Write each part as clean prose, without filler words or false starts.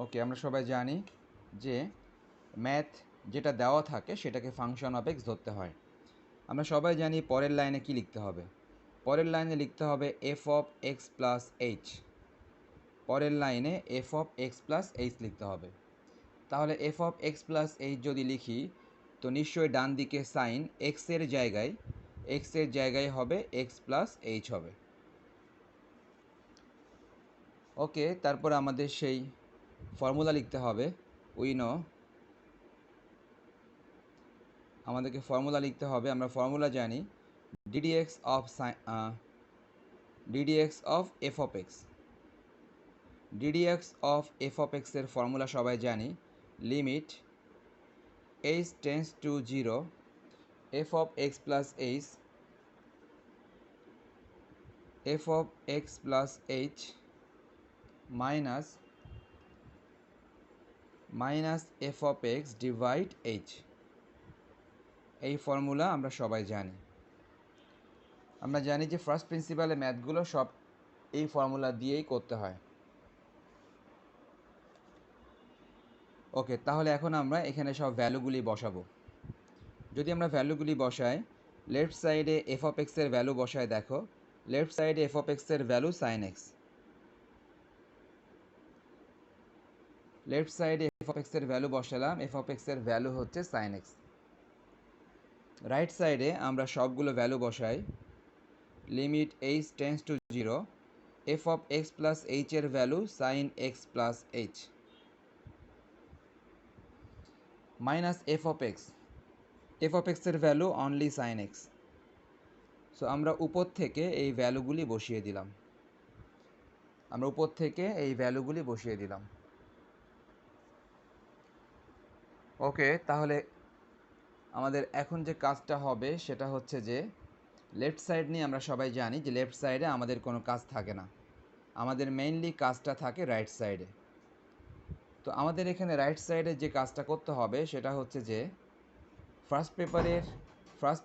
ওকে, আমরা সবাই জানি যে ম্যাথ যেটা দেওয়া থাকে সেটাকে ফাংশন অফ এক্স ধরতে হয়। আমরা সবাই জানি পরের লাইনে কি লিখতে হবে। পরের লাইনে লিখতে হবে F of X plus H. পরের লাইনে F of X plus H লিখতে হবে। তাহলে F of X plus H যদি লিখি তো নিশ্চয়ই ডান দিকে সাইন এক্সের জায়গায় হবে এক্স প্লাস এইচ হবে। ওকে, তারপর আমাদের সেই ফর্মুলা লিখতে হবে। আমাদেরকে ফর্মুলা লিখতে হবে। আমরা ফর্মুলা জানি ddx of F of x. Ddx of F of এক্সের ফর্মুলা সবাই জানি, limit H tends to zero F of X plus H F of X plus H minus F of x divide H. এই formula আমরা সবাই জানি। আমরা জানি যে ফার্স্ট প্রিন্সিপালে ম্যাথগুলো সব এই ফর্মুলা দিয়েই করতে হয়। ওকে, তাহলে এখন আমরা এখানে সব ভ্যালুগুলি বসাবো। যদি আমরা ভ্যালুগুলি বসাই, লেফট সাইডে এফ অফ এক্সের ভ্যালু বসায় দেখো, লেফট সাইডে এফ অফ এক্সের ভ্যালু সাইন এক্স। লেফট সাইডে এফ অফ এক্সের ভ্যালু বসালাম, এফ অফ এক্সের ভ্যালু হচ্ছে সাইন এক্স। রাইট সাইডে আমরা সবগুলো ভ্যালু বসাই, limit H tends to zero F of X plus H এর value sine X plus H minus F of এক্সের value only sine X. So আমরা উপর থেকে এই ভ্যালুগুলি বসিয়ে দিলাম। ওকে, তাহলে আমাদের এখন যে কাজটা হবে সেটা হচ্ছে যে লেফট সাইড নিয়ে আমরা সবাই জানি যে লেফট সাইডে আমাদের কোনো কাজ থাকে না, আমাদের মেইনলি কাজটা থাকে রাইট সাইডে। তো আমাদের এখানে রাইট সাইডে যে কাজটা করতে হবে সেটা হচ্ছে যে ফার্স্ট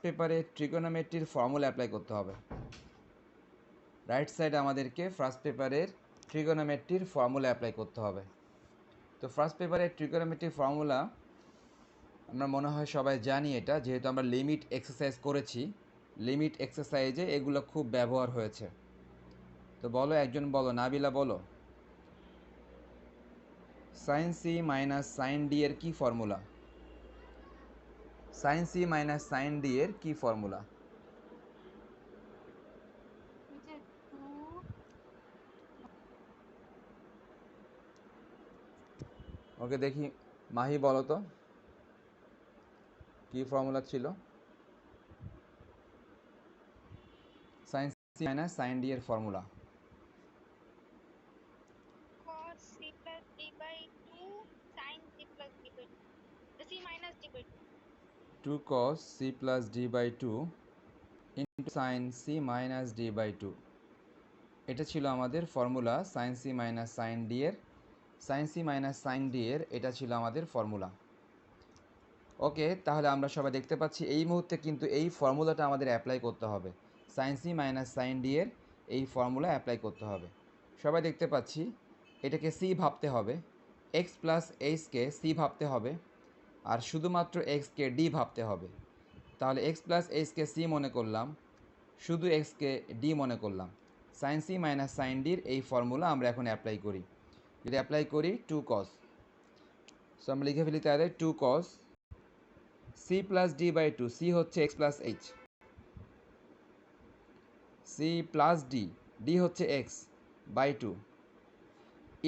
পেপারে ট্রিগোনোমেট্রির ফর্মুলা অ্যাপ্লাই করতে হবে। রাইট সাইডে আমাদেরকে ফার্স্ট পেপারের ট্রিগোনোমেট্রির ফর্মুলা অ্যাপ্লাই করতে হবে। তো ফার্স্ট পেপারের ট্রিগোনোমেট্রির ফর্মুলা আমরা মনে হয় সবাই জানি, এটা যেহেতু আমরা লিমিট এক্সারসাইজ করেছি, লিমিট এক্সারসাইজে এগুলো খুব ব্যবহার হয়েছে। তো বলো, একজন বলো, নাবিলা বলো, sine C minus sine d এর কি formula? Sine C minus sine d এর কি ফর্মুলা? ওকে, দেখি মাহি বলো তো কি ফর্মুলা ছিল sine C minus sine d এর formula? cos c plus d by 2 sin c plus d by 2 c minus d by 2 two cos C plus D by two into sine C minus D by two. এটা ছিল আমাদের formula sine C minus sine d এর এটা ছিল আমাদের formula. ওকে, তাহলে আমরা সবাই দেখতে পাচ্ছি এই মুহূর্তে কিন্তু এই ফর্মুলাটা আমাদের অ্যাপ্লাই করতে হবে। Sine C minus sine d এর এই ফর্মুলা অ্যাপ্লাই করতে হবে। সবাই দেখতে পাচ্ছি এটাকে সি ভাবতে হবে, এক্স প্লাস এইচকে সি ভাবতে হবে, আর শুধুমাত্র এক্সকে ডি ভাবতে হবে। তাহলে এক্স প্লাস এইচকে সি মনে করলাম, শুধু এক্সকে ডি মনে করলাম। সাইন সি মাইনাস সাইন ডির এই ফর্মুলা আমরা এখন অ্যাপ্লাই করি। যদি অ্যাপ্লাই করি টু কস, সো আমরা লিখে ফেলি তাহলে two cos C plus D by two, C হচ্ছে X plus H, C plus D, D হচ্ছে X by two,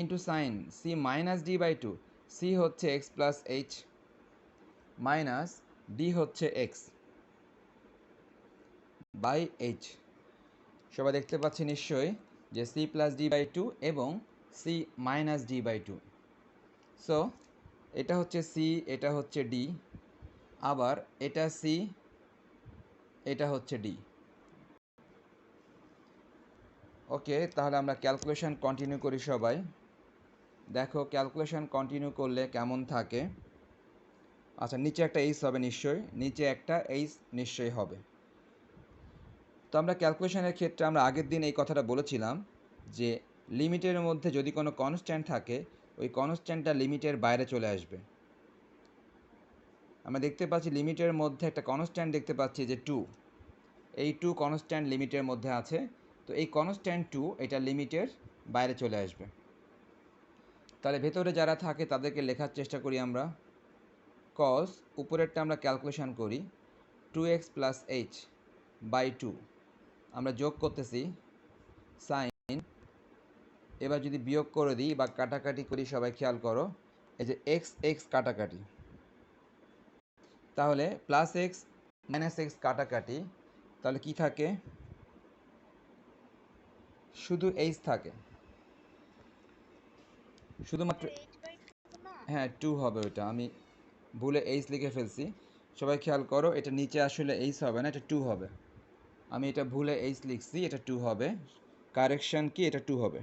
into sine C minus D by two, C হচ্ছে X plus H minus D হচ্ছে X by H. সবাই দেখতে পাচ্ছি নিশ্চয়ই যে C plus D by two এবং C minus D by two. So এটা হচ্ছে সি, এটা হচ্ছে ডি, আবার এটা সি, এটা হচ্ছে ডি। ওকে, তাহলে আমরা ক্যালকুলেশন কন্টিনিউ করি সবাই। দেখো ক্যালকুলেশন কন্টিনিউ করলে কেমন থাকে। আচ্ছা, নিচে একটা এইচ হবে নিশ্চয়ই হবে। তো আমরা ক্যালকুলেশনের ক্ষেত্রে আমরা আগের দিন এই কথাটা বলেছিলাম যে লিমিটের মধ্যে যদি কোনো কনস্ট্যান্ট থাকে ওই কনস্ট্যান্টটা লিমিটের বাইরে চলে আসবে। আমরা দেখতে পাচ্ছি লিমিটের মধ্যে একটা কনস্ট্যান্ট দেখতে পাচ্ছি যে 2, এই 2 কনস্ট্যান্ট লিমিটের মধ্যে আছে। তো এই কনস্ট্যান্ট 2 এটা লিমিটের বাইরে চলে আসবে। তাহলে ভেতরে যারা থাকে তাদেরকে লেখার চেষ্টা করি আমরা। কস উপরেরটা আমরা ক্যালকুলেশন করি 2x প্লাস এইচ বাই 2, আমরা যোগ করতেছি সাইন। এবার যদি বিয়োগ করে দিই বা কাটাকাটি করি, সবাই খেয়াল করো এই যে এক্স এক্স কাটাকাটি, তাহলে প্লাস এক্স মাইনাস এক্স কাটাকাটি, তাহলে কি থাকে, শুধু এইচ থাকে, শুধুমাত্র। h/2 না? হ্যাঁ 2 হবে, ওইটা আমি ভুলে এইচ লিখে ফেলছি। সবাই খেয়াল করো, এটা নিচে আসলে এইচ হবে না, এটা 2 হবে। আমি এটা ভুলে এইচ লিখছি, এটা 2 হবে। কারেকশন কি, এটা 2 হবে।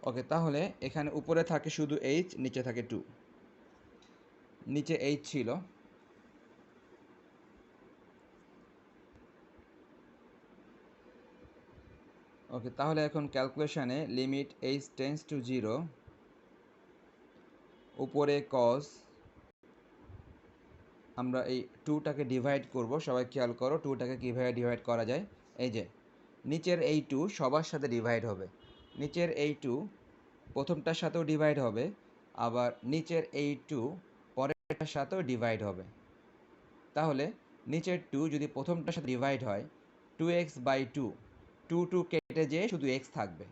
ওকে, তাহলে এখানে উপরে থাকে শুধু এইচ, নিচে থাকে 2, নিচে এইচ ছিল। ওকে, তাহলে এখন ক্যালকুলেশানে লিমিট এইচ টেন্স টু 0, উপরে কজ, আমরা এই 2টাকে ডিভাইড করব। সবাই খেয়াল করো 2টাকে কীভাবে ডিভাইড করা যায়। এই যে নিচের এই 2 সবার সাথে ডিভাইড হবে, নিচের এই 2 প্রথমটার সাথেও ডিভাইড হবে, আবার নিচের এই 2 পরেরটার সাথেও ডিভাইড হবে। তাহলে নিচের 2 যদি প্রথমটার সাথে ডিভাইড হয় 2x/2, 2 কেটে যেয়ে শুধু x থাকবে।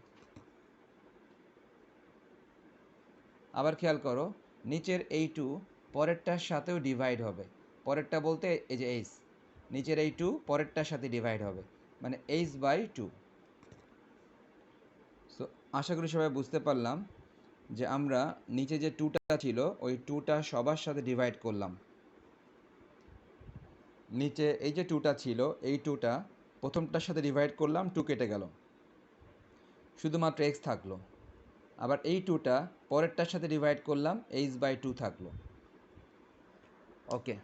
আবার খেয়াল করো নিচের এই 2 পরেরটার সাথেও ডিভাইড হবে, পরেরটা বলতে এই যে এইচ, নিচের এই 2 পরেরটার সাথে ডিভাইড হবে, মানে h/2। সো আশা করি সবাই বুঝতে পারলাম যে আমরা নিচে যে 2টা ছিল ওই 2টা সবার সাথে ডিভাইড করলাম। নিচে এই যে 2টা ছিল এই 2টা প্রথমটার সাথে ডিভাইড করলাম, 2 কেটে গেল, শুধুমাত্র x থাকলো। আবার এই 2টা পরেরটার সাথে ডিভাইড করলাম, h/2 থাকলো। ওকে,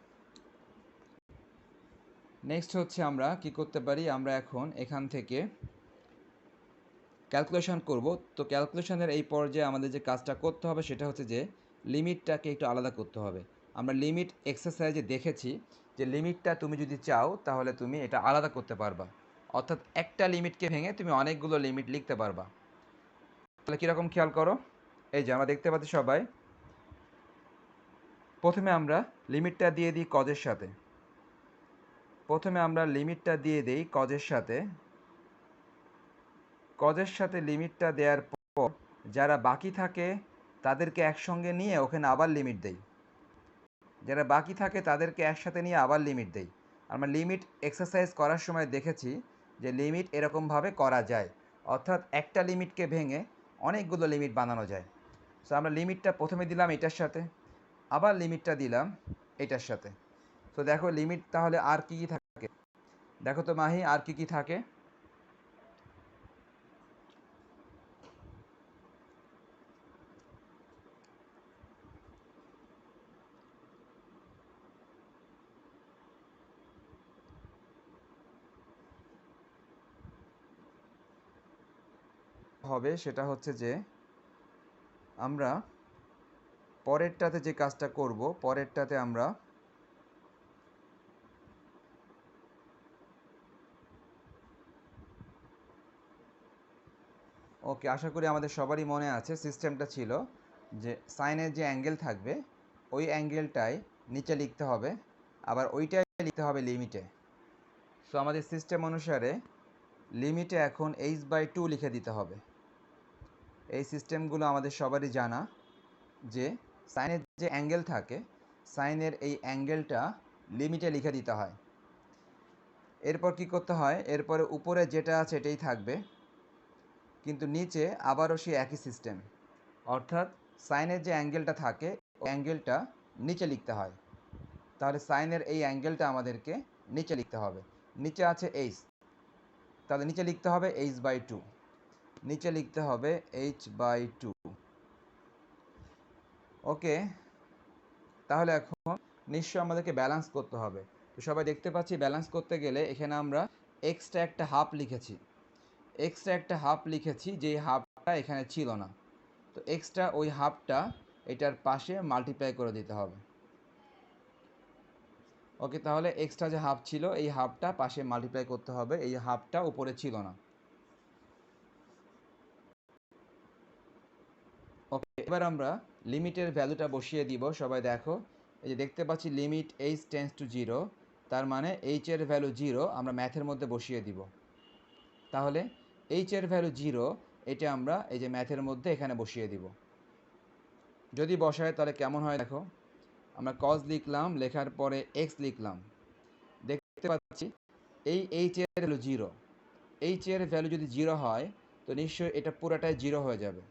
নেক্সট হচ্ছে আমরা কি করতে পারি, আমরা এখন এখান থেকে ক্যালকুলেশন করব। তো ক্যালকুলেশনের এই পর্যায়ে আমাদের যে কাজটা করতে হবে সেটা হচ্ছে যে লিমিটটাকে একটু আলাদা করতে হবে। আমরা লিমিট এক্সারসাইজে দেখেছি যে লিমিটটা তুমি যদি চাও তাহলে তুমি এটা আলাদা করতে পারবা, অর্থাৎ একটা লিমিটকে ভেঙে তুমি অনেকগুলো লিমিট লিখতে পারবা। তাহলে কীরকম খেয়াল করো, এই যে আমরা দেখতে পাচ্ছি সবাই, প্রথমে আমরা লিমিটটা দিয়ে দিই কজের সাথে, প্রথমে আমরা লিমিটটা দিয়ে দিই কজের সাথে, কজের সাথে লিমিটটা দেওয়ার পর যারা বাকি থাকে তাদেরকে একসঙ্গে নিয়ে ওখানে আবার লিমিট দেই, যারা বাকি থাকে তাদেরকে একসাথে নিয়ে আবার লিমিট দেই। আমরা লিমিট এক্সারসাইজ করার সময় দেখেছি যে লিমিট এরকমভাবে করা যায়, অর্থাৎ একটা লিমিটকে ভেঙে অনেকগুলো লিমিট বানানো যায়। সো আমরা লিমিটটা প্রথমে দিলাম এটার সাথে, আবার লিমিটটা দিলাম এটার সাথে। তো দেখো লিমিট তাহলে আর কী কী থাকে, দেখো তো মাহি আর কী কী থাকে। হবে সেটা হচ্ছে যে আমরা পরেরটাতে যে কাজটা করব, পরেরটাতে আমরা ওকে, আশা করি আমাদের সবারই মনে আছে সিস্টেমটা ছিল যে সাইনের যে অ্যাঙ্গেল থাকবে ওই অ্যাঙ্গেলটাই নিচে লিখতে হবে, আবার ওইটাই লিখতে হবে লিমিটে। সো আমাদের সিস্টেম অনুসারে লিমিটে এখন h/2 লিখে দিতে হবে। এই সিস্টেমগুলো আমাদের সবারই জানা যে সাইনের যে অ্যাঙ্গেল থাকে সাইনের এই অ্যাঙ্গেলটা লিমিটে লিখে দিতে হয়। এরপর কি করতে হয়, এরপরে উপরে যেটা আছে এটাই থাকবে, কিন্তু নিচে আবারও সেই একই সিস্টেম, অর্থাৎ সাইনের যে অ্যাঙ্গেলটা থাকে ওই অ্যাঙ্গেলটা নিচে লিখতে হয়। তাহলে সাইনের এই অ্যাঙ্গেলটা আমাদেরকে নিচে লিখতে হবে, নিচে আছে h, তাহলে নিচে লিখতে হবে h/2, নিচে লিখতে হবে h/2। ওকে, তাহলে এখন নিশ্চয় আমাদেরকে ব্যালেন্স করতে হবে। তো সবাই দেখতে পাচ্ছি ব্যালেন্স করতে গেলে এখানে আমরা এক্সট্রা একটা হাফ লিখেছি, এক্সট্রা একটা হাফ লিখেছি যেই হাফটা এখানে ছিল না। তো এক্সট্রা ওই হাফটা এটার পাশে মাল্টিপ্লাই করে দিতে হবে। ওকে, তাহলে এক্সট্রা যে হাফ ছিল এই হাফটা পাশে মাল্টিপ্লাই করতে হবে, এই হাফটা উপরে ছিল না। ওকে, এবার আমরা লিমিটের ভ্যালুটা বসিয়ে দিব। সবাই দেখো, এই যে দেখতে পাচ্ছি লিমিট এইচ টেন্স টু 0, তার মানে এইচ এর ভ্যালু 0 আমরা ম্যাথের মধ্যে বসিয়ে দিব। তাহলে এইচ এর ভ্যালু 0 এটা আমরা এই যে ম্যাথের মধ্যে এখানে বসিয়ে দিব। যদি বসায় তাহলে কেমন হয় দেখো, আমরা কজ লিখলাম, লেখার পরে এক্স লিখলাম, দেখতে পাচ্ছি এই এইচ এর ভ্যালু 0, এইচ এর ভ্যালু যদি 0 হয় তো নিশ্চয়ই এটা পুরোটাই 0 হয়ে যাবে।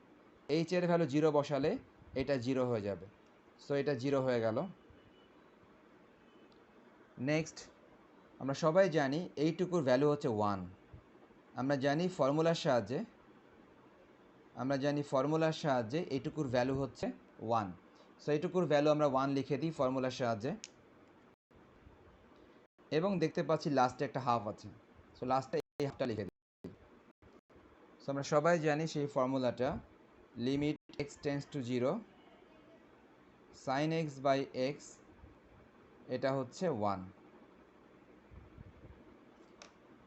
এইচ এর ভ্যালু 0 বসালে এটা 0 হয়ে যাবে, সো এটা 0 হয়ে গেল। নেক্সট, আমরা সবাই জানি এইটুকুর ভ্যালু হচ্ছে 1। আমরা জানি ফর্মুলার সাহায্যে এইটুকুর ভ্যালু হচ্ছে 1। সো এইটুকুর ভ্যালু আমরা 1 লিখে দিই ফর্মুলার সাহায্যে, এবং দেখতে পাচ্ছি লাস্টে একটা হাফ আছে, সো লাস্টে এই হাফটা লিখে দিই। সো আমরা সবাই জানি সেই ফর্মুলাটা, limit x tends to 0 sine x by x, এটা হচ্ছে 1।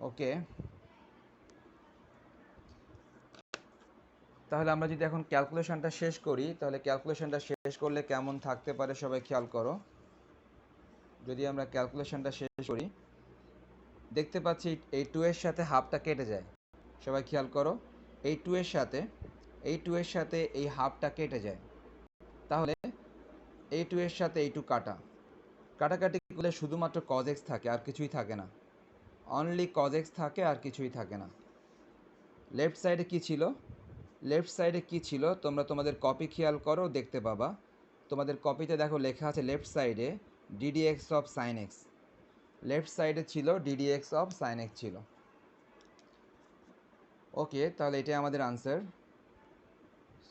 ওকে, তাহলে আমরা যদি এখন ক্যালকুলেশনটা শেষ করি, তাহলে ক্যালকুলেশনটা শেষ করলে কেমন থাকতে পারে সবাই খেয়াল করো। যদি আমরা ক্যালকুলেশনটা শেষ করি, দেখতে পাচ্ছি এই 2 এর সাথে হাফটা কেটে যায়। সবাই খেয়াল করো, এই 2 এর সাথে এই হাফটা কেটে যায়। তাহলে এই 2 এর সাথে এই 2 কাটাকাটি করলে শুধুমাত্র cos x থাকে, আর কিছুই থাকে না। অনলি cos x থাকে, আর কিছুই থাকে না। লেফট সাইডে কি ছিল তোমরা তোমাদের কপি খেয়াল করো, দেখতে পাবা। তোমাদের কপিতে দেখো লেখা আছে লেফট সাইডে ddx of sin x, left সাইডে ছিল ddx অফ sin x ছিল। ওকে, তাহলে এটাই আমাদের আনসার।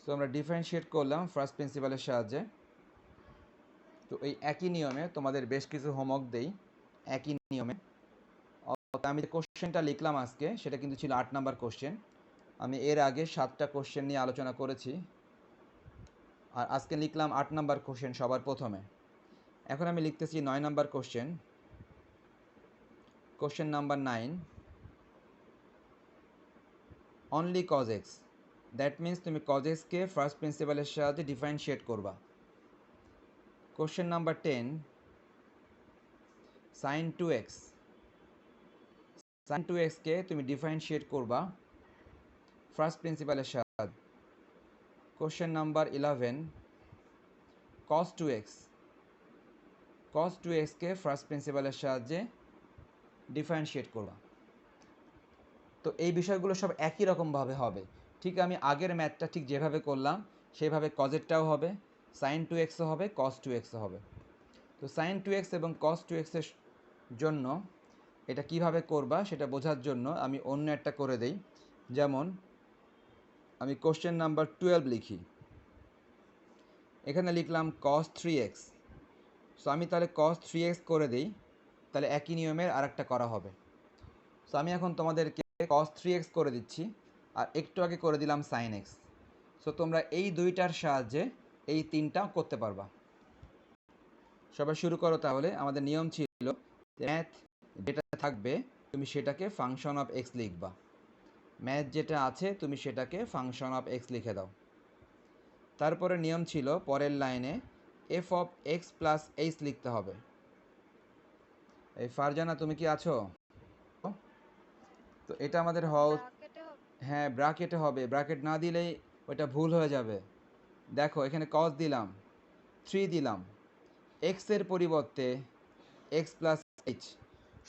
সো আমরা ডিফারেন্সিয়েট করলাম ফার্স্ট প্রিন্সিপালের সাহায্যে। তো এই একই নিয়মে তোমাদের বেশ কিছু হোমওয়ার্ক দেই, একই নিয়মে। আমি যে কোশ্চেনটা লিখলাম আজকে, সেটা কিন্তু ছিল 8 নাম্বার কোশ্চেন। আমি এর আগে 7টা কোশ্চেন নিয়ে আলোচনা করেছি, আর আজকে লিখলাম 8 নাম্বার কোশ্চেন সবার প্রথমে। এখন আমি লিখতেছি 9 number question, question number 9, only cos x। That means তুমি cos x কে ফার্স্ট প্রিন্সিপালের সাহায্যে ডিফারেন্সিয়েট করবা। Question number 10, sin 2x, sin 2x কে তুমি ডিফারেন্সিয়েট করবা ফার্স্ট প্রিন্সিপালের সাহায্যে। Question number 11, cos 2x, cos 2x কে ফার্স্ট প্রিন্সিপালের সাহায্যে ডিফারেন্সিয়েট করবা। তো এই বিষয়গুলো সব একই রকমভাবে হবে। ঠিক আমি আগের ম্যাথটা ঠিক যেভাবে করলাম সেভাবে কজেরটাও হবে, sin 2xও হবে, cos 2xও হবে। তো sin 2x এবং cos 2x এর জন্য এটা কিভাবে করবা সেটা বোঝার জন্য আমি অন্য একটা করে দেই। যেমন আমি কোশ্চেন নাম্বার 12 লিখি, এখানে লিখলাম cos 3x। সো আমি তাহলে cos 3x করে দিই, তাহলে একই নিয়মের আরেকটা করা হবে। সো আমি এখন তোমাদেরকে cos 3x করে দিচ্ছি, আর একটু আগে করে দিলাম sin x। সো তোমরা এই দুইটার সাহায্যে এই তিনটা করতে পারবা। সবাই শুরু করো। তাহলে আমাদের নিয়ম ছিল ম্যাথ যেটা থাকবে তুমি সেটাকে ফাংশন অফ এক্স লিখবা, ম্যাথ যেটা আছে তুমি সেটাকে ফাংশন অফ এক্স লিখে দাও। তারপরে নিয়ম ছিল পরের লাইনে F of X plus H লিখতে হবে। এই ফারজানা তুমি কি আছো? তো এটা আমাদের ব্র্যাকেটে হবে। হ্যাঁ, ব্র্যাকেটে হবে, ব্র্যাকেট না দিলেই ওইটা ভুল হয়ে যাবে। দেখো এখানে cos দিলাম, 3 দিলাম, x এর পরিবর্তে x প্লাস এইচ।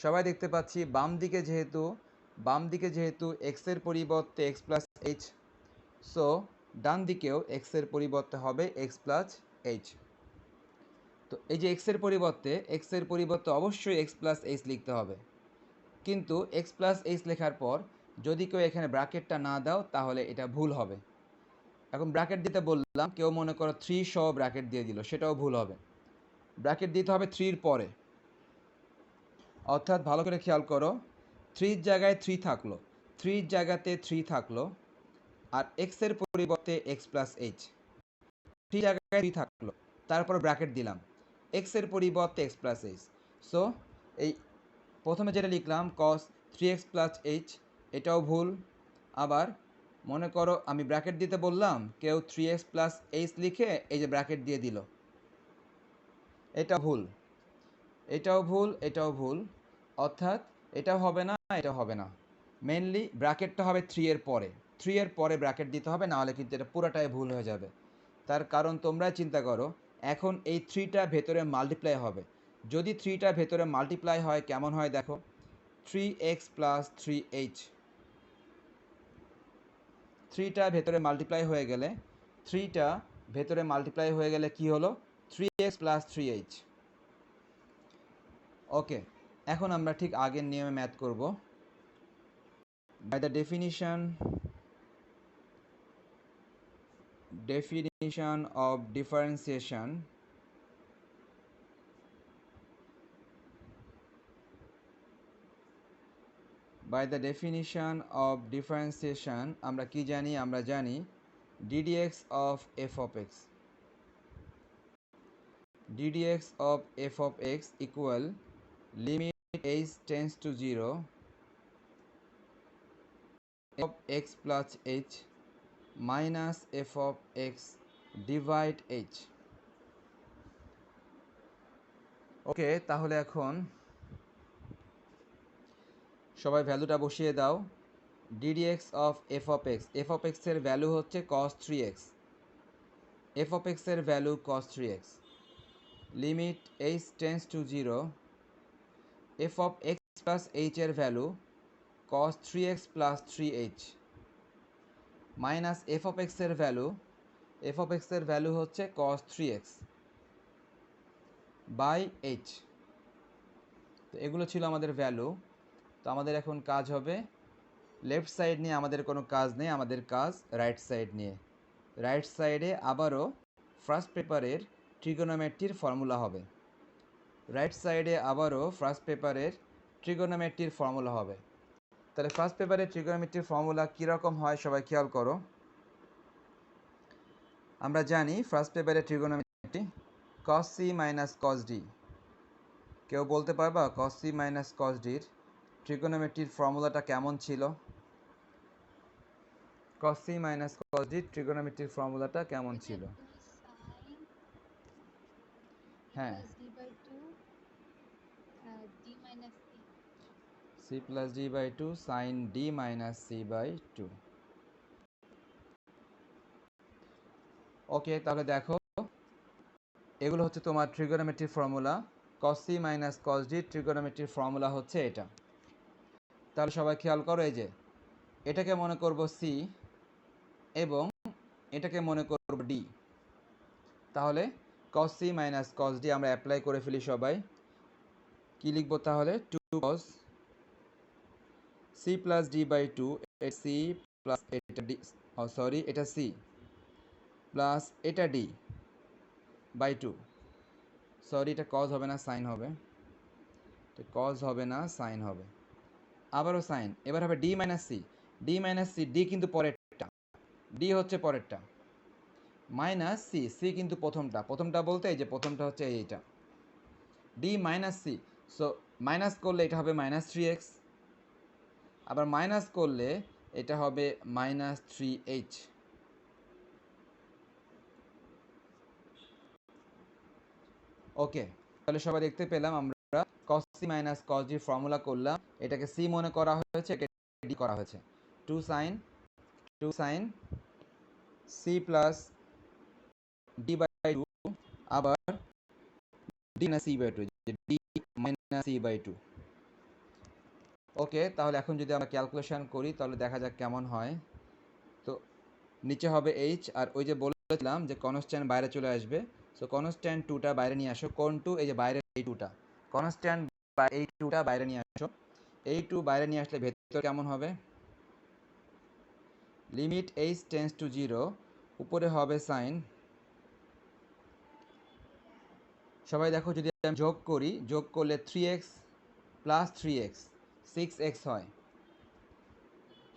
সবাই দেখতে পাচ্ছি বাম দিকে যেহেতু x এর পরিবর্তে x প্লাস এইচ, সো ডান দিকেও x এর পরিবর্তে হবে x প্লাস এইচ। তো এই যে x এর পরিবর্তে অবশ্যই x প্লাস এইচ লিখতে হবে, কিন্তু x প্লাস এইচ লেখার পর যদি কেউ এখানে ব্র্যাকেটটা না দাও তাহলে এটা ভুল হবে। এখন ব্র্যাকেট দিতে বললাম, কেউ মনে করো 3 সহ ব্র্যাকেট দিয়ে দিল, সেটাও ভুল হবে। ব্র্যাকেট দিতে হবে 3 পরে, অর্থাৎ ভালো করে খেয়াল করো, 3 জায়গায় 3 থাকলো, 3 জায়গাতে 3 থাকলো, আর এক্সের পরিবর্তে এক্স প্লাস এইচ, 3 জায়গায় 3 থাকলো, তারপর ব্র্যাকেট দিলাম, এক্সের পরিবর্তে এক্স প্লাস এইচ। সো এই প্রথমে যেটা লিখলাম কস 3x প্লাস এইচ, এটাও ভুল। আবার মনে করো আমি ব্র্যাকেট দিতে বললাম, কেউ 3x প্লাস এইচ লিখে এই যে ব্র্যাকেট দিয়ে দিল, এটা ভুল, এটাও ভুল, এটাও ভুল। অর্থাৎ এটাও হবে না, এটাও হবে না। মেনলি ব্র্যাকেটটা হবে 3 এর পরে, 3 এর পরে ব্র্যাকেট দিতে হবে, নাহলে কিন্তু এটা পুরোটাই ভুল হয়ে যাবে। তার কারণ তোমরাই চিন্তা করো, এখন এই 3টা ভেতরে মাল্টিপ্লাই হবে। যদি 3টা ভেতরে মাল্টিপ্লাই হয় কেমন হয় দেখো, 3x প্লাস 3h, 3টা ভেতরে মাল্টিপ্লাই হয়ে গেলে, 3টা ভেতরে মাল্টিপ্লাই হয়ে গেলে কি হলো, 3x প্লাস 3h। ওকে, এখন আমরা ঠিক আগের নিয়মে ম্যাথ করব। By the definition of differentiation, আমরা কি জানি, আমরা জানি ddx of f of x, ddx of f of x equal limit h tends to 0 of x plus h minus f of x divide h। ওকে, তাহলে এখন সবাই ভ্যালুটা বসিয়ে দাও। ddx of f of x, f of x এর value হচ্ছে cos 3x, f of x এর value cos 3x, limit h tense to 0, f of x plus h এর value cos 3x plus 3h minus f of x এর value, f of x এর value হচ্ছে cos 3x by h। তো এগুলো ছিল আমাদের value. তো আমাদের এখন কাজ হবে, লেফট সাইড নিয়ে আমাদের কোনো কাজ নেই, আমাদের কাজ রাইট সাইড নিয়ে। রাইট সাইডে আবারও ফার্স্ট পেপারের ট্রিগোনোমেট্রির ফর্মুলা হবে, রাইট সাইডে আবারও ফার্স্ট পেপারের ট্রিগোনোমেট্রির ফর্মুলা হবে। তাহলে ফার্স্ট পেপারের ট্রিগোনোমেট্রির ফর্মুলা কীরকম হয় সবাই খেয়াল করো। আমরা জানি ফার্স্ট পেপারের trigonometry cos c minus cos d। কেউ বলতে পারবা cos c minus cos d এর ট্রিগোনোমেট্রির ফর্মুলাটা কেমন ছিল? cos c minus cos d ট্রিগোনোমেট্রির ফর্মুলাটা কেমন ছিল? হ্যাঁ, c plus d by 2 sine d minus c by 2। Okay, তাহলে দেখো এগুলো হচ্ছে তোমার ট্রিগোনোমেট্রির formula. cos c minus cos d ট্রিগোনোমেট্রির ফর্মুলা হচ্ছে এটা। তাহলে সবাই খেয়াল করো, এই যে এটাকে মনে করব c এবং এটাকে মনে করব d। তাহলে cos c minus cos d আমরা অ্যাপ্লাই করে ফেলি সবাই। কি লিখবো তাহলে, 2 cos c plus d by 2, c plus এটা d, সরি এটা c প্লাস এটা d বাই 2, সরি এটা cos হবে না সাইন হবে, তো cos হবে না সাইন হবে, আবারও সাইন, এবার হবে d minus c, d minus c, d কিন্তু পরেরটা, d হচ্ছে পরেরটা, মাইনাস c, c কিন্তু প্রথমটা, প্রথমটা বলতে এই যে প্রথমটা হচ্ছে এইটা, d minus c। So minus করলে এটা হবে মাইনাস 3x, আবার মাইনাস করলে এটা হবে মাইনাস 3h। ওকে, তাহলে সবাই দেখতে পেলাম আমরা cos c minus cos d formula করলাম, এটাকে c মনে করা হয়েছে, এটাকে d করা হয়েছে, 2 sin c plus d by 2, আবার d minus c by 2, d minus c by 2। Okay, তাহলে এখন যদি আমরা ক্যালকুলেশন করি তাহলে দেখা যাক কেমন হয়। তো নিচে হবে h, আর ওই যে বলেছিলাম যে কনস্ট্যান্ট বাইরে চলে আসবে, সো কনস্ট্যান্ট 2টা বাইরে নিয়ে আসো, কোন 2, এই যে বাইরে এই 2টা, কনস্ট্যান্ট এই 2টা বাইরে নিয়ে আসো, এই 2 বাইরে নিয়ে আসলে ভেতর কেমন হবে, লিমিট h টেন্স টু 0, উপরে হবে সাইন। সবাই দেখো যদি আমি যোগ করি, যোগ করলে 3x প্লাস 3x 6x হয়,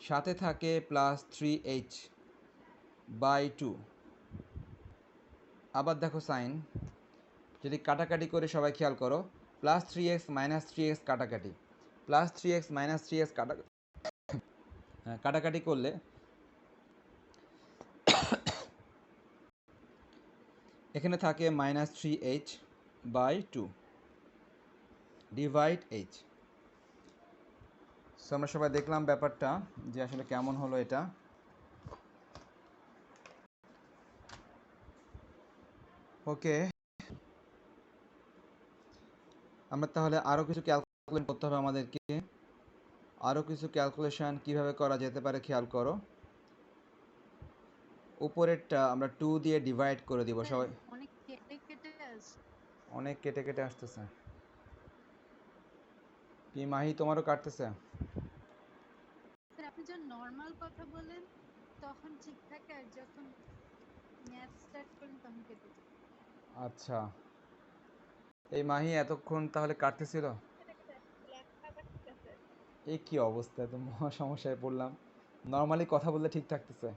সাথে থাকে প্লাস 3h, বাই 2। আবার দেখো সাইন, যদি কাটাকাটি করে সবাই খেয়াল করো, প্লাস 3x মাইনাস 3x কাটাকাটি, প্লাস 3x মাইনাস 3x কাটাকাটি করলে এখানে থাকে minus 3h by 2 divide h। So আমরা সবাই দেখলাম ব্যাপারটা যে আসলে কেমন হলো এটা। ওকে, আমরা তাহলে আরও কিছু ক্যালকুলেশন করতে হবে আমাদেরকে। আরও কিছু ক্যালকুলেশন কিভাবে করা যেতে পারে খেয়াল করো। উপরেরটা আমরা 2 দিয়ে ডিভাইড করে দিব সবাই। অনেক কেটে কেটে আসে। অনেক কেটে কেটে আসতেছে। কি মাহি, তোমারও কাটতেছে? স্যার আপনি যখন নর্মাল কথা বলেন তখন ঠিক থাকে, আর যখন ম্যাথ স্টার্ট করেন তখন কেটে যায়। আচ্ছা, এই মাহি এতক্ষণ তাহলে কাটতেছিল। লেখা বাড়তেছে। এই কি অবস্থা, তো মহা সমস্যায় পড়লাম। নর্মালি কথা বললে ঠিক থাকতেছে।